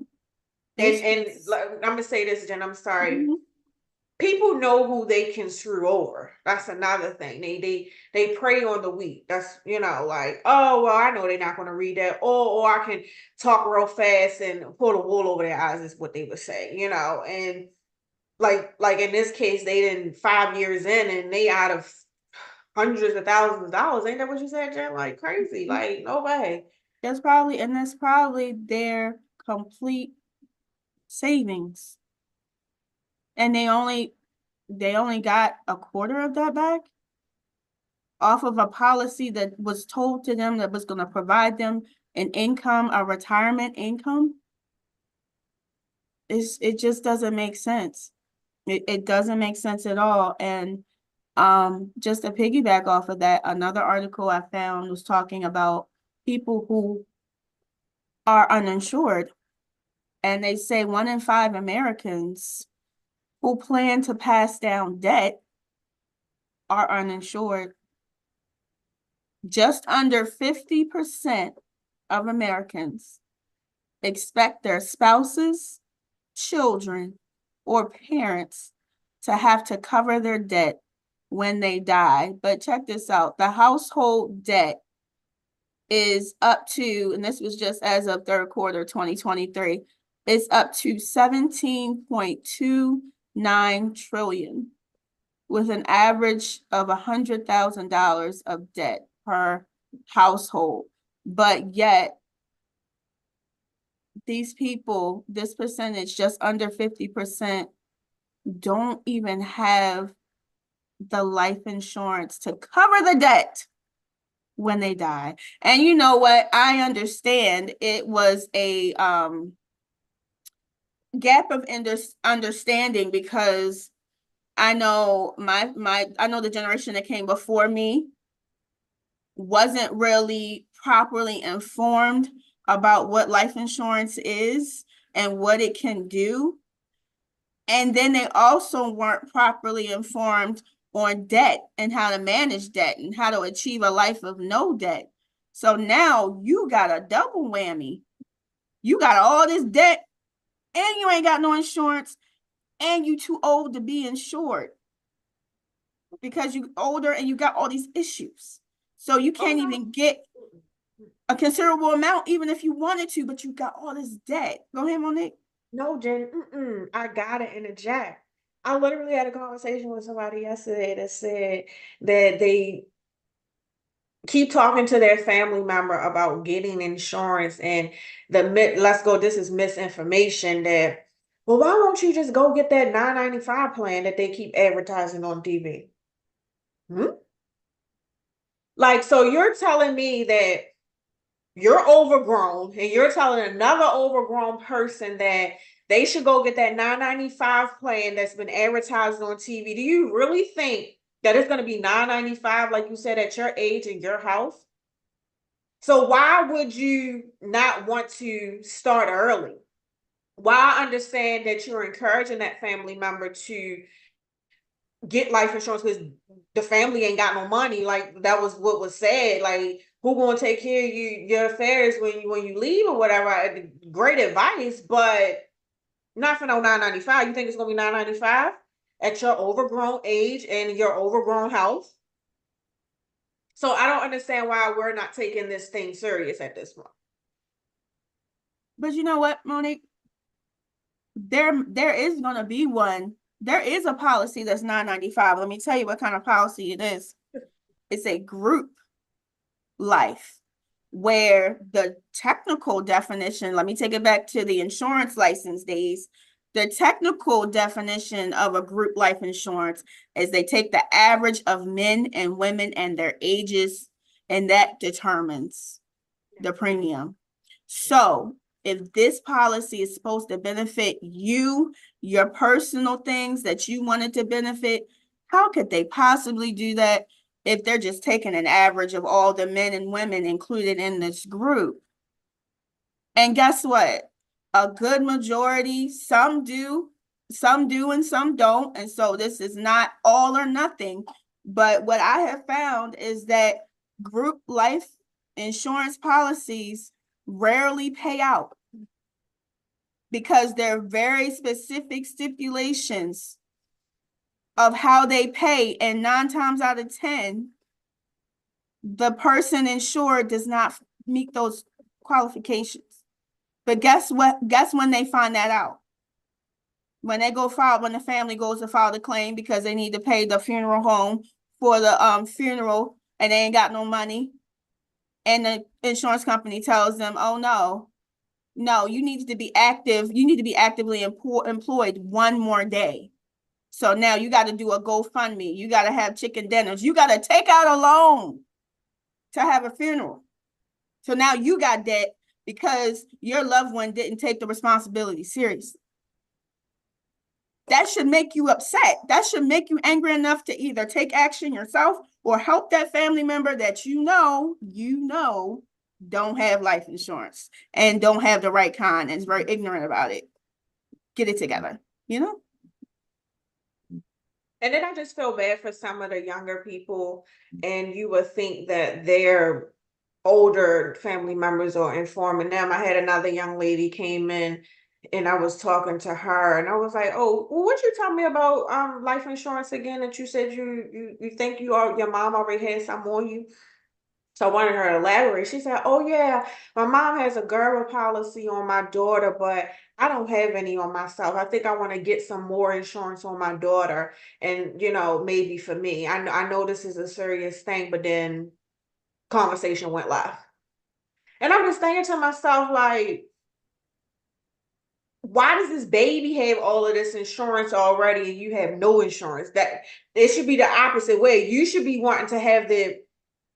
And it's and just, like, I'm gonna say this, Jen. I'm sorry. mhm. People know who they can screw over. That's another thing. They prey on the weak. That's like, oh well, I know they're not gonna read that. Or I can talk real fast and pull the wool over their eyes is what they would say. And like in this case, they didn't 5 years in and they out of hundreds of thousands of dollars. Ain't that what you said, Jen? Like crazy. Like no way. That's probably their complete savings. And they only got a quarter of that back off of a policy that was told to them that was going to provide them an income, a retirement income. It just doesn't make sense. It doesn't make sense at all. And just to piggyback off of that, another article I found was talking about people who are uninsured. And they say 1 in 5 Americans who plan to pass down debt are uninsured. Just under 50% of Americans expect their spouses, children, or parents to have to cover their debt when they die. But check this out, the household debt is up to, and this was just as of third quarter 2023, is up to 17.29 trillion, with an average of $100,000 of debt per household. But yet, these people, this percentage, just under 50%, don't even have the life insurance to cover the debt when they die. And you know what? I understand it was a gap of understanding, because I know I know the generation that came before me wasn't really properly informed about what life insurance is and what it can do. And then they also weren't properly informed on debt and how to manage debt and how to achieve a life of no debt. So now you got a double whammy. You got all this debt and you ain't got no insurance and you too old to be insured. because you older and you got all these issues. So you Oh can't no. even get a considerable amount, even if you wanted to, but you got all this debt. Go ahead, Monique. No, Jen, I gotta interject. I literally had a conversation with somebody yesterday that said that they keep talking to their family member about getting insurance and let's go, this is misinformation that, well, why won't you just go get that 995 plan that they keep advertising on TV? Hmm? Like, so you're telling me that you're overgrown and you're telling another overgrown person that they should go get that 995 plan that's been advertised on TV. Do you really think that it's going to be 995 like you said at your age in your house? So why would you not want to start early? While I understand that you're encouraging that family member to get life insurance because the family ain't got no money. Like that was what was said. Like who gonna take care of your affairs when you leave or whatever. Great advice, but not for no 995. You think it's gonna be 995 at your overgrown age and your overgrown health? So I don't understand why we're not taking this thing serious at this point. But you know what, Monique? There is gonna be one. There is a policy that's 995. Let me tell you what kind of policy it is. It's a group life where the technical definition, let me take it back to the insurance license days. The technical definition of a group life insurance is they take the average of men and women and their ages, and that determines the premium. So if this policy is supposed to benefit you, your personal things that you wanted to benefit, how could they possibly do that if they're just taking an average of all the men and women included in this group? And guess what? A good majority, some do and some don't. And so this is not all or nothing. But what I have found is that group life insurance policies rarely pay out because there are very specific stipulations of how they pay. And 9 times out of 10, the person insured does not meet those qualifications. But guess what? Guess when they find that out? When they go file, when the family goes to file the claim because they need to pay the funeral home for the funeral and they ain't got no money. And the insurance company tells them, oh no, you need to be active. You need to be actively employed one more day. So now you got to do a GoFundMe. You got to have chicken dinners. You got to take out a loan to have a funeral. So now you got debt because your loved one didn't take the responsibility seriously. That should make you upset. That should make you angry enough to either take action yourself or help that family member that don't have life insurance and don't have the right kind and is very ignorant about it. Get it together, you know? And then I just feel bad for some of the younger people, and you would think that their older family members are informing them. I had another young lady came in and I was talking to her and I was like, oh, well, what you tell me about life insurance again that you said you think your mom already had some on you? So I wanted her to elaborate. She said, oh, yeah, my mom has a GERBA policy on my daughter, but I don't have any on myself. I think I want to get some more insurance on my daughter and, maybe for me. I know this is a serious thing, but then conversation went live. And I'm just thinking to myself, like, why does this baby have all of this insurance already and you have no insurance? That it should be the opposite way. You should be wanting to have the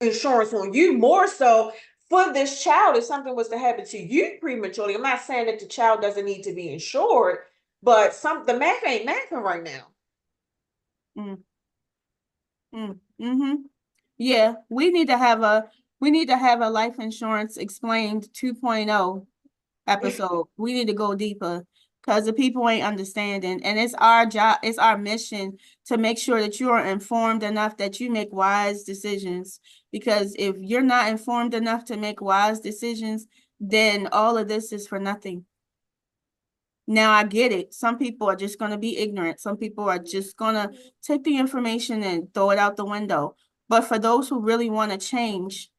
insurance on you more so for this child if something was to happen to you prematurely. I'm not saying that the child doesn't need to be insured, but the math ain't mathing right now. Mm, mm-hmm. Yeah, we need to have a life insurance explained 2.0 episode. We need to go deeper because the people ain't understanding. And it's our job, it's our mission to make sure that you are informed enough that you make wise decisions. Because if you're not informed enough to make wise decisions, then all of this is for nothing. Now I get it. Some people are just going to be ignorant. Some people are just going to take the information and throw it out the window. But for those who really want to change,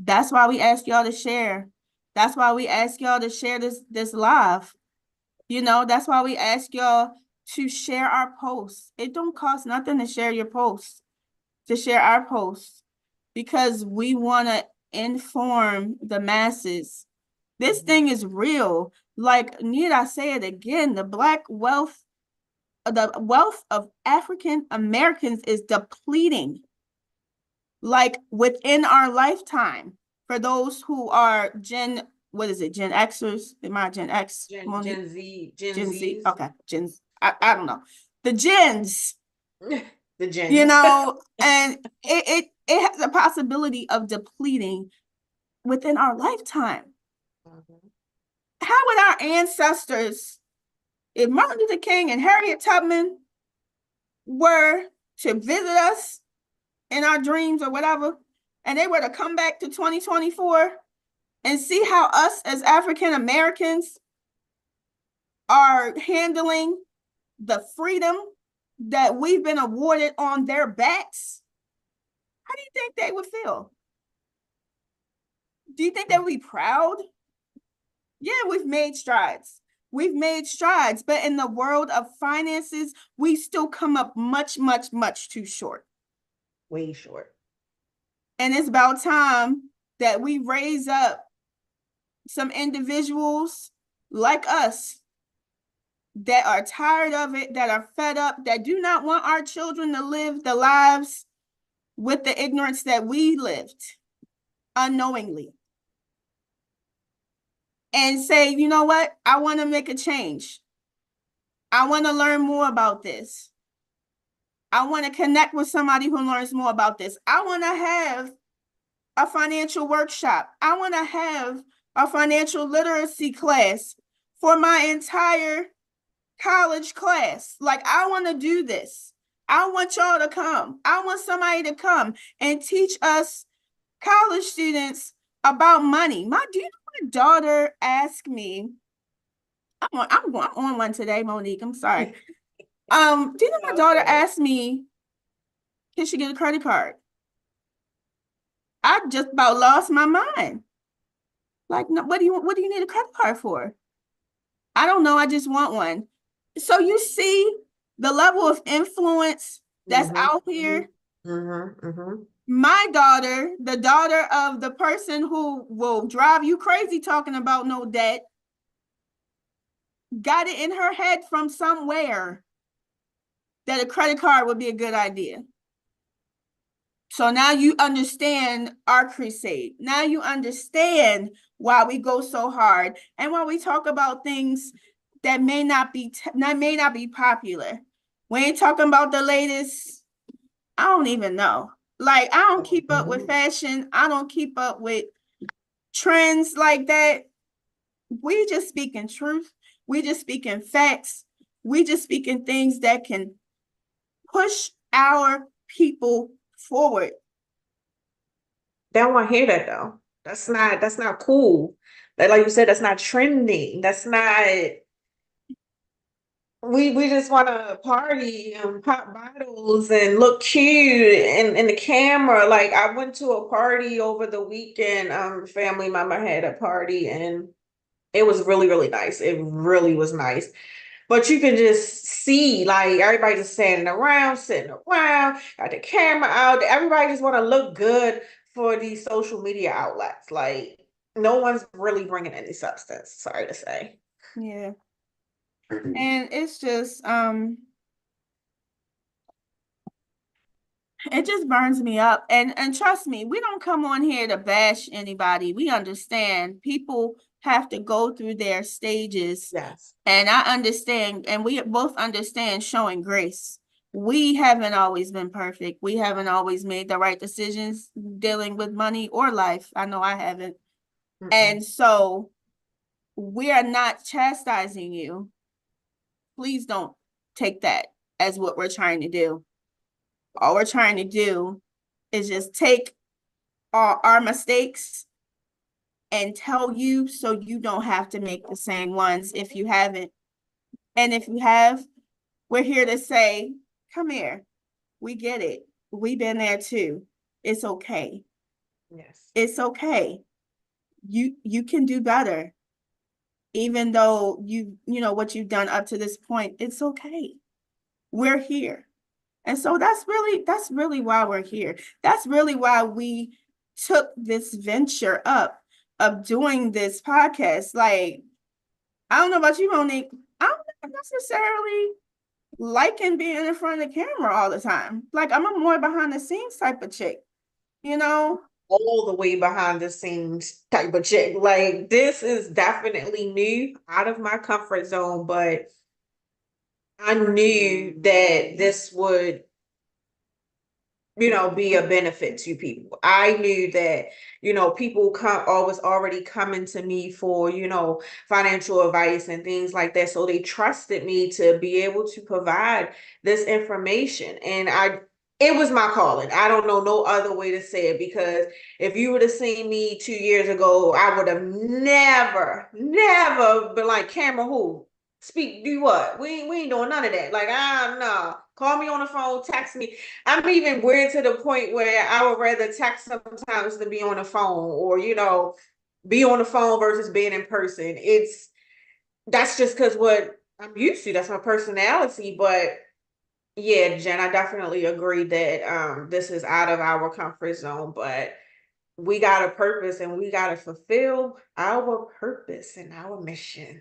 that's why we ask y'all to share. That's why we ask y'all to share this live. You know, that's why we ask y'all to share our posts. It don't cost nothing to share your posts, to share our posts, because we want to inform the masses. This thing is real. Like, need I say it again? The wealth of African Americans is depleting, like within our lifetime. For those who are what is it, Gen Xers? Am I Gen X? Gen Z, Gen Gen Z. Zs, Okay, Gens. I don't know. The gens, the gens. and it has a possibility of depleting within our lifetime. Mhm. How would our ancestors, if Martin Luther King and Harriet Tubman were to visit us in our dreams or whatever, and they were to come back to 2024 and see how us as African Americans are handling the freedom that we've been awarded on their backs, how do you think they would feel? Do you think they would be proud? Yeah, we've made strides. We've made strides, but in the world of finances, we still come up much, much, much too short. Way short. And it's about time that we raise up some individuals like us that are tired of it, that are fed up, that do not want our children to live the lives with the ignorance that we lived unknowingly. And say, you know what? I want to make a change. I want to learn more about this. I want to connect with somebody who learns more about this. I want to have a financial workshop. I want to have a financial literacy class for my entire college class. Like, I want to do this. I want y'all to come. I want somebody to come and teach us college students about money. Do you know my daughter asked me, I'm on one today, Monique. I'm sorry. Do you know my daughter Okay. asked me, can she get a credit card? I just about lost my mind. Like, no, what do you need a credit card for? I don't know. I just want one. So you see the level of influence that's Mm-hmm. out Mm-hmm. here. Mm-hmm. Mm-hmm. My daughter, the daughter of the person who will drive you crazy talking about no debt, got it in her head from somewhere that a credit card would be a good idea. So now you understand our crusade. Now you understand why we go so hard and why we talk about things that may not be popular. We ain't talking about the latest. I don't even know. Like, I don't keep up with fashion. I don't keep up with trends like that. We just speaking truth. We just speaking facts. We just speaking things that can push our people forward. They don't want to hear that though. That's not cool. Like you said, that's not trending. That's not we just want to party and pop bottles and look cute in the camera. Like I went to a party over the weekend. Family member had a party and it was really, really nice. It really was nice. But you can just see like everybody just standing around, sitting around, got the camera out. Everybody just want to look good for these social media outlets. Like no one's really bringing any substance. Sorry to say. Yeah. And it's just it just burns me up. And trust me, we don't come on here to bash anybody. We understand people have to go through their stages. Yes. And I understand, and we both understand showing grace. We haven't always been perfect. We haven't always made the right decisions dealing with money or life. I know I haven't. Mm-mm. And so we are not chastising you. Please don't take that as what we're trying to do. All we're trying to do is just take our mistakes and tell you so you don't have to make the same ones if you haven't. And if you have, we're here to say, come here. We get it. We've been there too. It's okay. Yes. It's okay. You can do better. Even though you know what you've done up to this point, it's okay. We're here. And so that's really why we're here. That's really why we took this venture up of doing this podcast. Like, I don't know about you, Monique. I don't necessarily liking being in front of the camera all the time. Like, I'm a more behind the scenes type of chick, you know? All the way behind the scenes type of chick. Like this is definitely new, out of my comfort zone, but I knew that this would, be a benefit to people. I knew that, people come always already coming to me for, financial advice and things like that. So they trusted me to be able to provide this information. And it was my calling. I don't know no other way to say it, because if you would have seen me 2 years ago, I would have never been like, Camera who? Speak, do what? We ain't doing none of that. Like, no. Call me on the phone, text me. I'm even weird to the point where I would rather text sometimes than be on the phone, or, be on the phone versus being in person. That's just because what I'm used to. That's my personality. But yeah, Jen, I definitely agree that this is out of our comfort zone, but we got a purpose and we got to fulfill our purpose and our mission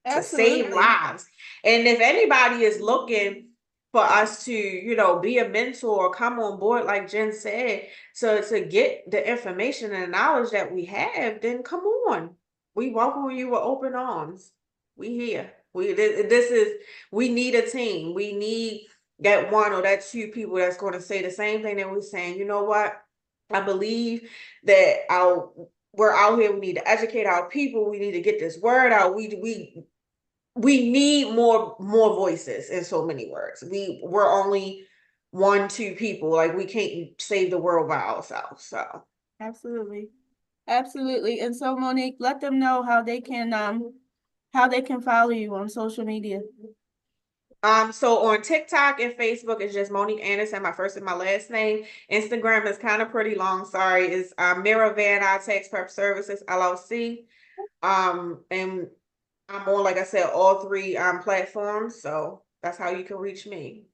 to save Absolutely. lives. And if anybody is looking for us to, be a mentor or come on board, like Jen said, so to get the information and the knowledge that we have, then come on. We welcome you with open arms. We here. We need a team. We need that one or that two people that's going to say the same thing that we're saying. You know what? I believe that we're out here. We need to educate our people. We need to get this word out. We need more voices, in so many words. We're only one, two people. Like we can't save the world by ourselves. So Absolutely. Absolutely. And so, Monique, let them know how they can follow you on social media. so on TikTok and Facebook, it's just Monique Anderson, my first and my last name. Instagram is kind of pretty long. Sorry, it's Mira Van I Tax Prep Services LLC. And I'm on, like I said, all three platforms. So that's how you can reach me.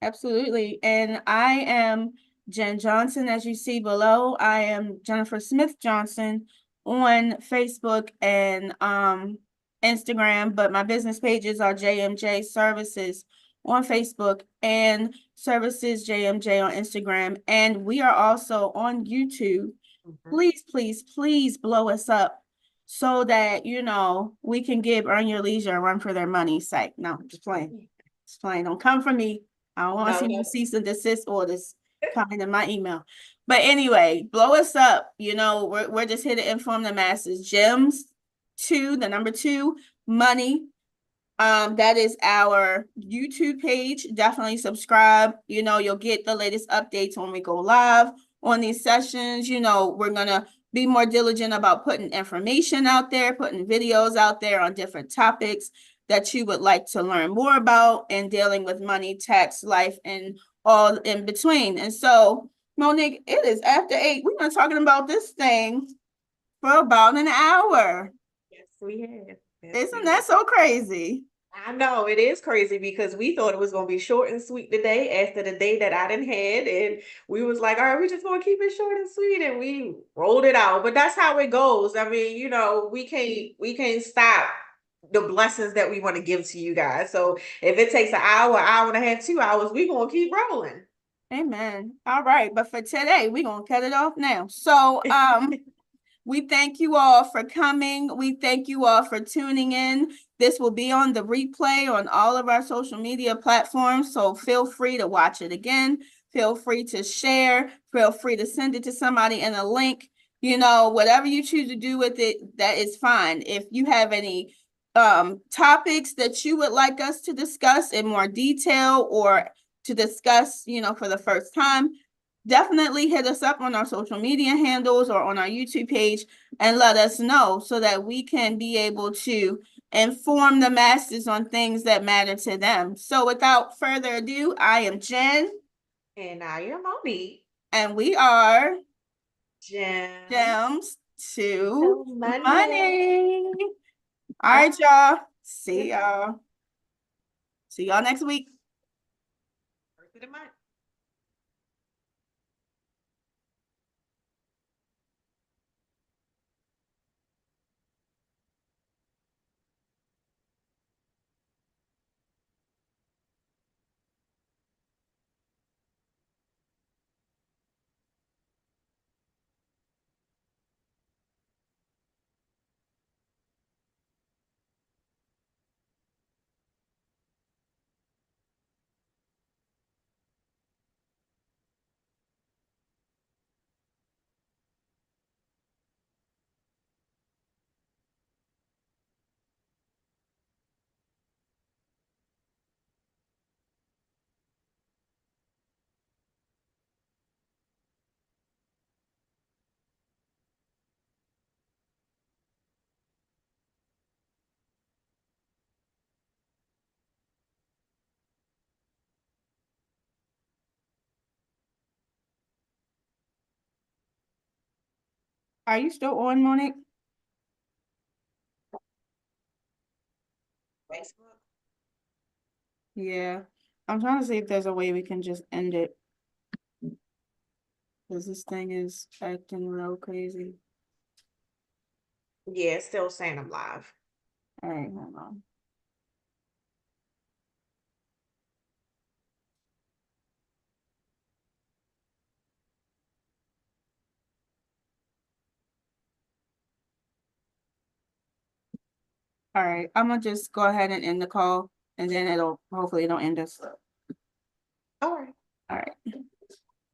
Absolutely. And I am Jen Johnson, as you see below. I am Jennifer Smith Johnson on Facebook and Instagram, but my business pages are JMJ Services on Facebook and Services JMJ on Instagram. And we are also on YouTube. Mhm. Please, please, please blow us up so that, we can give Earn Your Leisure a run for their money site. No, I'm just playing. Just playing. Don't come for me. I don't want to No, see no no. cease and desist orders coming in my email. But anyway, blow us up. We're just here to inform the masses. Gems, the number two, money. That is our YouTube page. Definitely subscribe. You'll get the latest updates when we go live on these sessions. We're gonna be more diligent about putting information out there, putting videos out there on different topics that you would like to learn more about and dealing with money, tax, life, and all in between. And so, Monique, it is after 8. We've been talking about this thing for about an hour. Yes, we have. Yes, Isn't we have. that so crazy? I know it is crazy because we thought it was gonna be short and sweet today after the day that I didn't had, and we was like, all right, we just gonna keep it short and sweet, and we rolled it out. But that's how it goes. I mean, we can't stop the blessings that we want to give to you guys. So if it takes an hour and a half, 2 hours, we gonna keep rolling. Amen. All right. But for today, we're going to cut it off now. So, we thank you all for coming. We thank you all for tuning in. This will be on the replay on all of our social media platforms. So feel free to watch it again. Feel free to share. Feel free to send it to somebody in a link. Whatever you choose to do with it, that is fine. If you have any topics that you would like us to discuss in more detail or to discuss, for the first time, definitely hit us up on our social media handles or on our YouTube page and let us know so that we can be able to inform the masses on things that matter to them. So without further ado, I am Jen. And I am Monique. And we are Gems Gems to to Money. Money. All All right, y'all. right. See y'all. See y'all next week. First of the month. Are you still on, Monique? Facebook. Yeah. I'm trying to see if there's a way we can just end it. Because this thing is acting real crazy. Yeah, it's still saying I'm live. All right, hold on. All right, I'm gonna just go ahead and end the call and then hopefully it'll end us. All right. All right.